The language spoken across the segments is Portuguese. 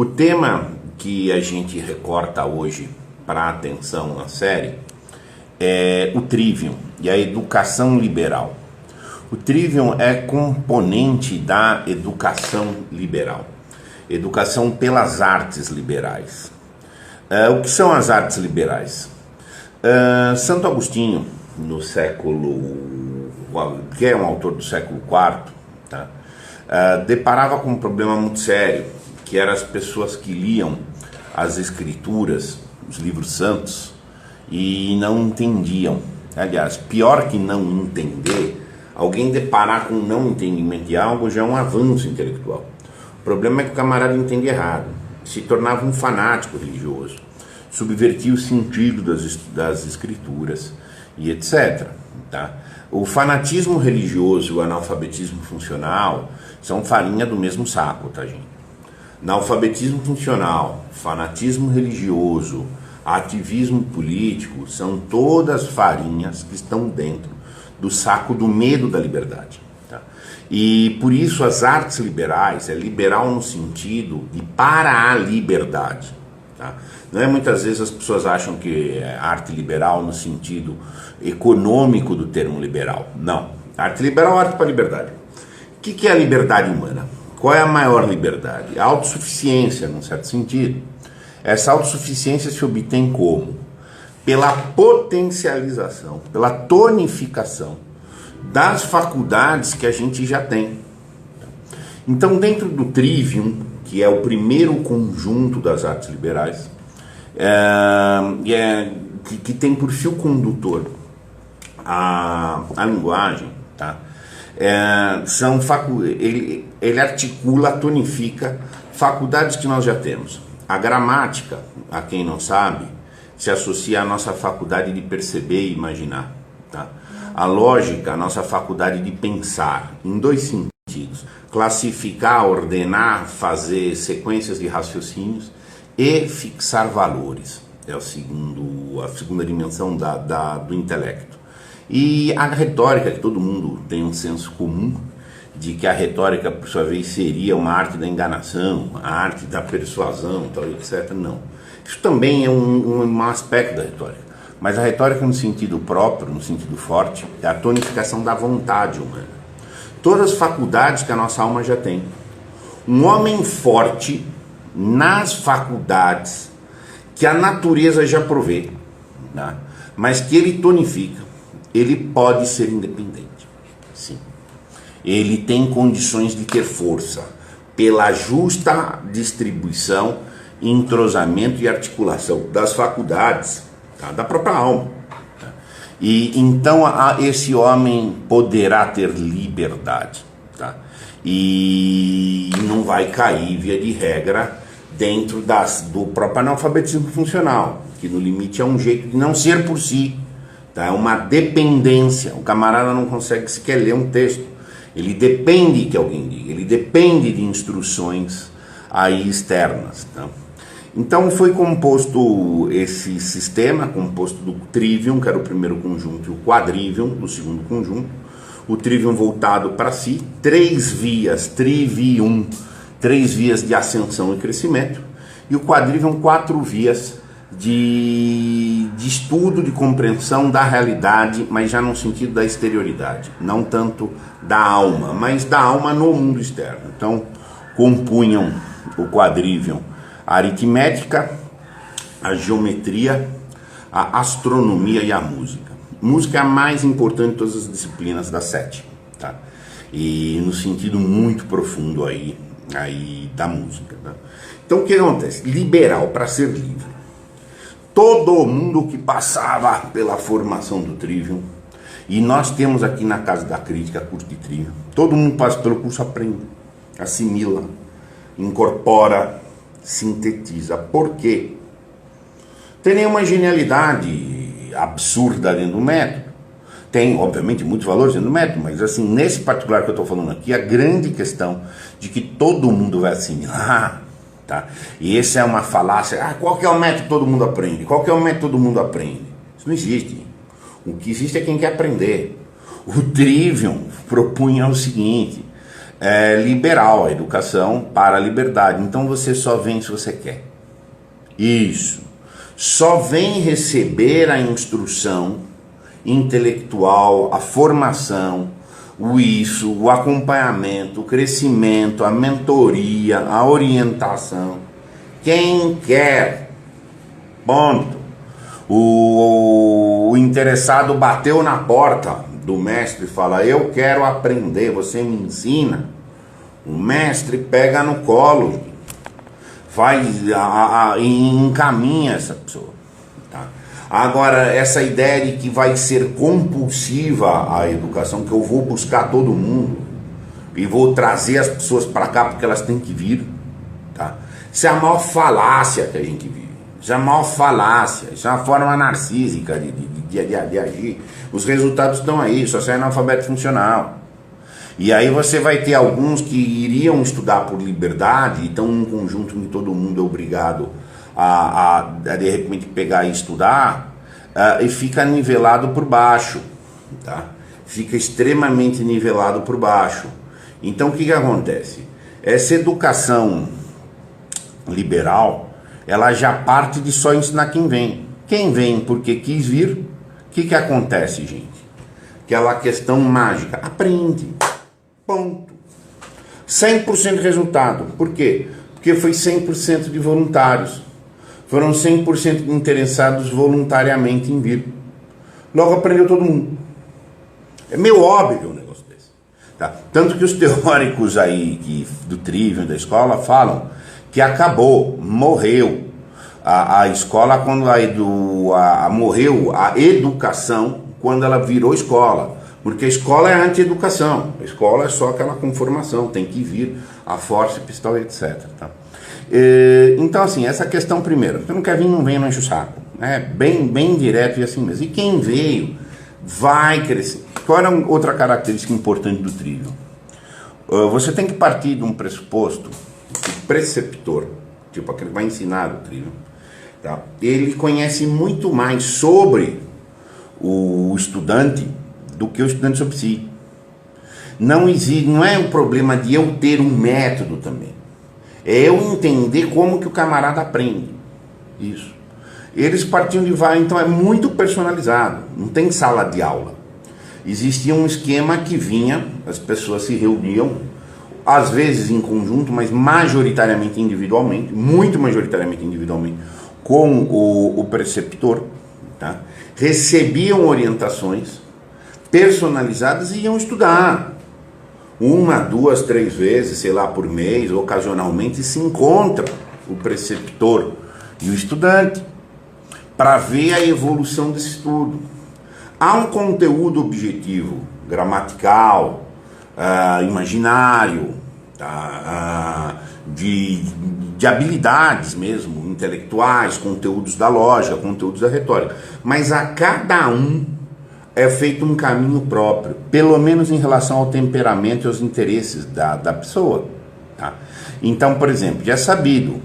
O tema que a gente recorta hoje para atenção na série é o Trivium e a educação liberal. O Trivium é componente da educação liberal, educação pelas artes liberais. O que são as artes liberais? Santo Agostinho, no século, que é um autor do século IV, tá? Deparava com um problema muito sério, que eram as pessoas que liam as escrituras, os livros santos, e não entendiam. Aliás, pior que não entender, alguém deparar com um não entendimento de algo já é um avanço intelectual. O problema é que o camarada entende errado, se tornava um fanático religioso, subvertia o sentido das escrituras e etc. Tá? O fanatismo religioso e o analfabetismo funcional são farinha do mesmo saco, tá, gente? Analfabetismo funcional, fanatismo religioso, ativismo político são todas farinhas que estão dentro do saco do medo da liberdade. Tá? E por isso as artes liberais é liberal no sentido de para a liberdade. Tá? Não é muitas vezes as pessoas acham que é arte liberal no sentido econômico do termo liberal. Não. Arte liberal é arte para a liberdade. O que é a liberdade humana? Qual é a maior liberdade? A autossuficiência, num certo sentido. Essa autossuficiência se obtém como? Pela potencialização, pela tonificação das faculdades que a gente já tem. Então, dentro do Trivium, que é o primeiro conjunto das artes liberais, que tem por fio condutor a linguagem, tá? Ele articula, tonifica faculdades que nós já temos. A gramática, a quem não sabe, se associa à nossa faculdade de perceber e imaginar. Tá? A lógica, a nossa faculdade de pensar, em dois sentidos: classificar, ordenar, fazer sequências de raciocínios e fixar valores. É a segunda dimensão do intelecto. E a retórica, que todo mundo tem um senso comum de que a retórica, por sua vez, seria uma arte da enganação, a arte da persuasão, tal, etc. Não. Isso também é um aspecto da retórica. Mas a retórica, no sentido próprio, no sentido forte, é a tonificação da vontade humana. Todas as faculdades que a nossa alma já tem. Um homem forte nas faculdades que a natureza já provê, né? Mas que ele tonifica, ele pode ser independente. Sim. Ele tem condições de ter força pela justa distribuição, entrosamento e articulação das faculdades, tá? Da própria alma. Tá? E então esse homem poderá ter liberdade, tá? E não vai cair, via de regra, dentro do próprio analfabetismo funcional, que no limite é um jeito de não ser por si, tá? É uma dependência. O camarada não consegue sequer ler um texto. Ele depende que alguém diga, ele depende de instruções aí externas. Tá? Então foi composto esse sistema, composto do Trivium, que era o primeiro conjunto, e o Quadrivium, o segundo conjunto. O Trivium voltado para si, 3 vias, Trivium, 3 vias de ascensão e crescimento, e o Quadrivium, 4 vias de estudo, de compreensão da realidade, mas já no sentido da exterioridade, não tanto da alma, mas da alma no mundo externo. Então, compunham o Quadrivium a aritmética, a geometria, a astronomia e a música. Música é a mais importante de todas as disciplinas das 7, tá? E no sentido muito profundo aí da música, tá? Então, o que acontece? Liberal, para ser livre. Todo mundo que passava pela formação do Trivium, e nós temos aqui na Casa da Crítica curso de Trivium, todo mundo passa pelo curso, aprende, assimila, incorpora, sintetiza. Por quê? Tem nenhuma genialidade absurda dentro do método. Tem, obviamente, muitos valores dentro do método, mas assim, nesse particular que eu estou falando aqui, a grande questão de que todo mundo vai assimilar. Tá? E essa é uma falácia. Qual que é o método que todo mundo aprende? Qual que é o método que todo mundo aprende? Isso não existe. O que existe é quem quer aprender. O Trivium propunha o seguinte: liberal, a educação para a liberdade. Então você só vem se você quer. Isso. Só vem receber a instrução intelectual, a formação, o acompanhamento, o crescimento, a mentoria, a orientação. Quem quer. Ponto. O interessado bateu na porta do mestre e fala: eu quero aprender, você me ensina. O mestre pega no colo, encaminha essa pessoa. Tá? Agora, essa ideia de que vai ser compulsiva a educação, que eu vou buscar todo mundo e vou trazer as pessoas para cá porque elas têm que vir, tá? Isso é a maior falácia que a gente vive. Isso é a maior falácia. Isso é uma forma narcísica de agir. Os resultados estão aí, só sai analfabeto funcional. E aí você vai ter alguns que iriam estudar por liberdade, então um conjunto em que todo mundo é obrigado a de repente pegar e estudar, e fica nivelado por baixo, tá? Fica extremamente nivelado por baixo. Então o que acontece? Essa educação liberal, ela já parte de só ensinar quem vem. Quem vem porque quis vir, o que acontece, gente? Aquela questão mágica, aprende, ponto. 100% de resultado. Por quê? Porque foi 100% de voluntários. Foram 100% de interessados voluntariamente em vir. Logo aprendeu todo mundo. É meio óbvio um negócio desse. Tá? Tanto que os teóricos aí do Trivium, da escola, falam que acabou, morreu a escola quando morreu a educação quando ela virou escola. Porque a escola é anti-educação. A escola é só aquela conformação, tem que vir a forceps, tal, etc. Tá? Então, assim, essa questão primeiro. Você não quer vir, não venha, não enche o saco. É bem direto e assim mesmo. E quem veio vai crescer. Qual era outra característica importante do Trivium? Você tem que partir de um pressuposto que o preceptor, tipo aquele que vai ensinar o Trivium, tá? Ele conhece muito mais sobre o estudante do que o estudante sobre si. Não é um problema de eu ter um método também. É eu entender como que o camarada aprende. Isso. Eles partiam de então é muito personalizado. Não tem sala de aula. Existia um esquema que vinha, as pessoas se reuniam, às vezes em conjunto, mas majoritariamente individualmente, muito majoritariamente individualmente, com o preceptor, tá? Recebiam orientações personalizadas e iam estudar. 1, 2, 3 vezes, sei lá, por mês, ocasionalmente, se encontra o preceptor e o estudante para ver a evolução desse estudo. Há um conteúdo objetivo, gramatical, imaginário, de habilidades mesmo, intelectuais, conteúdos da lógica, conteúdos da retórica. Mas a cada um é feito um caminho próprio, pelo menos em relação ao temperamento e aos interesses da pessoa. Tá? Então, por exemplo, já é sabido,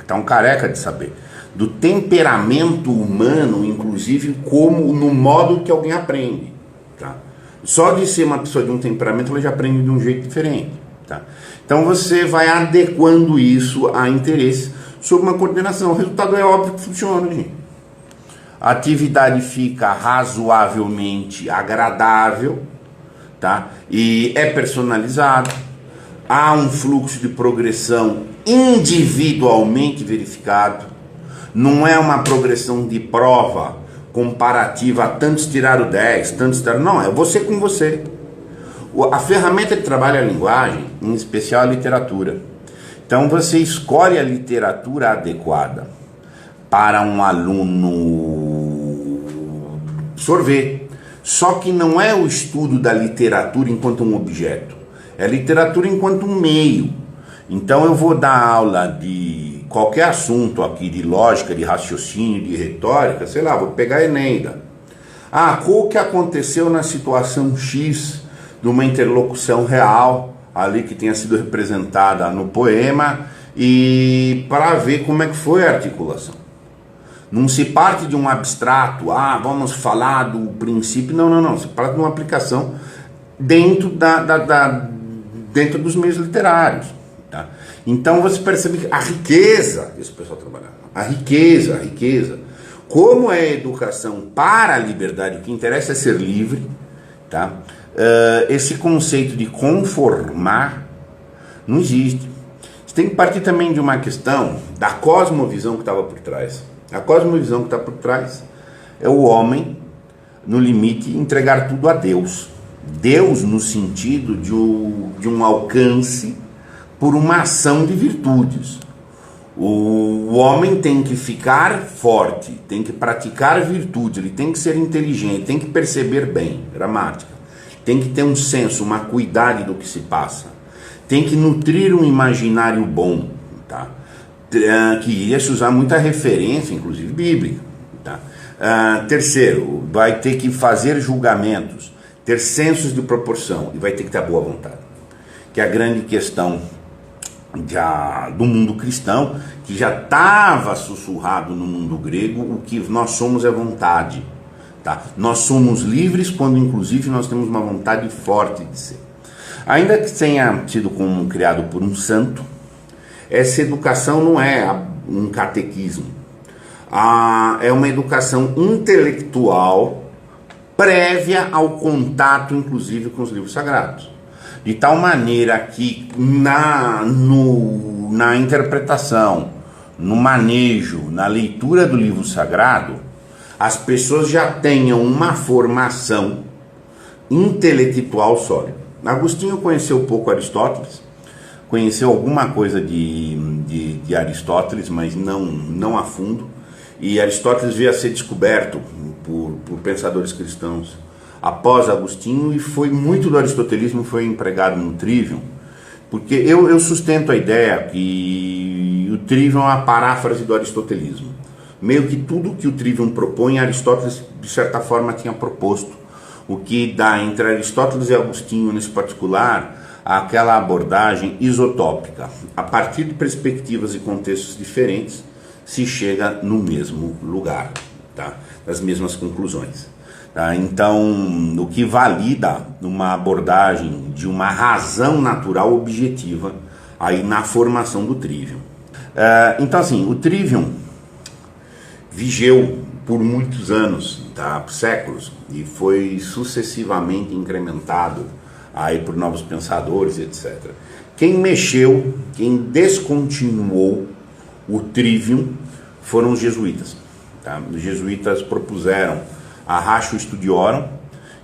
tá um careca de saber, do temperamento humano, inclusive como no modo que alguém aprende. Tá? Só de ser uma pessoa de um temperamento, ela já aprende de um jeito diferente. Tá? Então você vai adequando isso a interesses sob uma coordenação. O resultado é óbvio que funciona, gente. A atividade fica razoavelmente agradável, tá? E é personalizado. Há um fluxo de progressão individualmente verificado. Não é uma progressão de prova comparativa, tantos tiraram 10, tantos tiraram... Não, é você com você. A ferramenta de trabalho é a linguagem, em especial a literatura. Então você escolhe a literatura adequada para um aluno absorver. Só que não é o estudo da literatura enquanto um objeto, é a literatura enquanto um meio. Então eu vou dar aula de qualquer assunto aqui, de lógica, de raciocínio, de retórica, sei lá, vou pegar a Eneida. O que aconteceu na situação X de uma interlocução real, ali que tenha sido representada no poema, e para ver como é que foi a articulação. Não se parte de um abstrato, vamos falar do princípio, não, se parte de uma aplicação dentro dentro dos meios literários. Tá? Então você percebe a riqueza, esse pessoal trabalhava, a riqueza. Como é a educação para a liberdade, o que interessa é ser livre, tá? Esse conceito de conformar não existe. Você tem que partir também de uma questão da cosmovisão que estava por trás. A cosmovisão que está por trás é o homem, no limite, entregar tudo a Deus. Deus no sentido de um alcance por uma ação de virtudes. O homem tem que ficar forte, tem que praticar virtude, ele tem que ser inteligente, tem que perceber bem, gramática, tem que ter um senso, uma acuidade do que se passa, tem que nutrir um imaginário bom, tá? Que iria se usar muita referência, inclusive bíblica. Tá? Terceiro, vai ter que fazer julgamentos, ter sensos de proporção e vai ter que ter boa vontade, que é a grande questão do mundo cristão, que já estava sussurrado no mundo grego. O que nós somos é vontade, tá? Nós somos livres quando inclusive nós temos uma vontade forte de ser. Ainda que tenha sido criado por um santo, essa educação não é um catequismo, é uma educação intelectual prévia ao contato inclusive com os livros sagrados. De tal maneira que na interpretação, no manejo, na leitura do livro sagrado, as pessoas já tenham uma formação intelectual sólida. Agostinho conheceu pouco Aristóteles, conheceu alguma coisa de Aristóteles, mas não a fundo, e Aristóteles veio a ser descoberto por pensadores cristãos após Agostinho, e foi muito do aristotelismo foi empregado no Trivium, porque eu sustento a ideia que o Trivium é uma paráfrase do aristotelismo. Meio que tudo que o Trivium propõe, Aristóteles de certa forma tinha proposto, o que dá entre Aristóteles e Agostinho nesse particular aquela abordagem isotópica. A partir de perspectivas e contextos diferentes se chega no mesmo lugar, tá? Das mesmas conclusões. Tá? Então, o que valida uma abordagem de uma razão natural objetiva aí na formação do Trivium. Então, assim, o Trivium vigeu por muitos anos, tá? Por séculos, e foi sucessivamente incrementado aí por novos pensadores, etc. Quem mexeu, quem descontinuou o Trivium foram os jesuítas. Tá? Os jesuítas propuseram a Ratio Studiorum,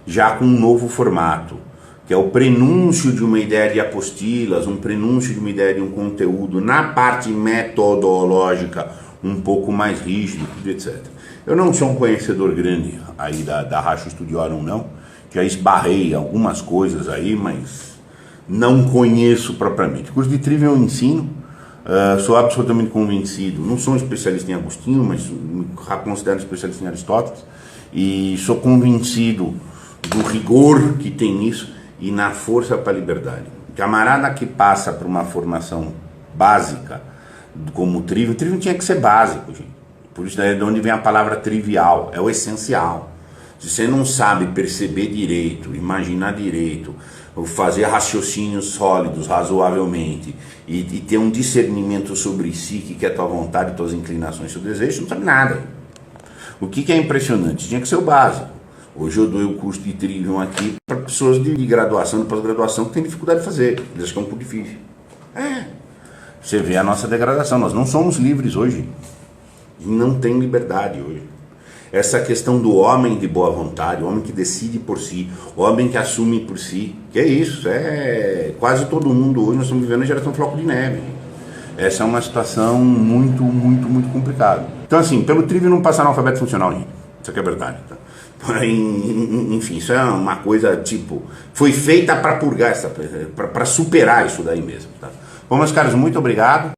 já com um novo formato, que é o prenúncio de uma ideia de apostilas, um prenúncio de uma ideia de um conteúdo, na parte metodológica um pouco mais rígido, etc. Eu não sou um conhecedor grande aí da Ratio Studiorum, não, já esbarrei algumas coisas aí, mas não conheço propriamente. O curso de Trivium eu ensino, sou absolutamente convencido, não sou um especialista em Agostinho, mas me considero especialista em Aristóteles, e sou convencido do rigor que tem nisso e na força para a liberdade. Camarada que passa por uma formação básica, como o Trivium tinha que ser básico, gente. Por isso é de onde vem a palavra trivial, é o essencial. Se você não sabe perceber direito, imaginar direito, fazer raciocínios sólidos, razoavelmente, e ter um discernimento sobre si, que é a tua vontade, tuas inclinações, seu desejo, não sabe nada. O que é impressionante? Tinha que ser o básico. Hoje eu dou o curso de Trivium aqui para pessoas de graduação, de pós-graduação, que têm dificuldade de fazer. Eles acham que é um pouco difícil. Você vê a nossa degradação. Nós não somos livres hoje. E não tem liberdade hoje. Essa questão do homem de boa vontade, o homem que decide por si, o homem que assume por si, que é isso, quase todo mundo hoje, nós estamos vivendo a geração floco de neve. Essa é uma situação muito, muito, muito complicada. Então assim, pelo Trivium não passar no alfabeto funcional, gente. Isso aqui é verdade, tá? Enfim, isso é uma coisa tipo, foi feita para purgar, para superar isso daí mesmo, tá? Bom, meus caros, muito obrigado.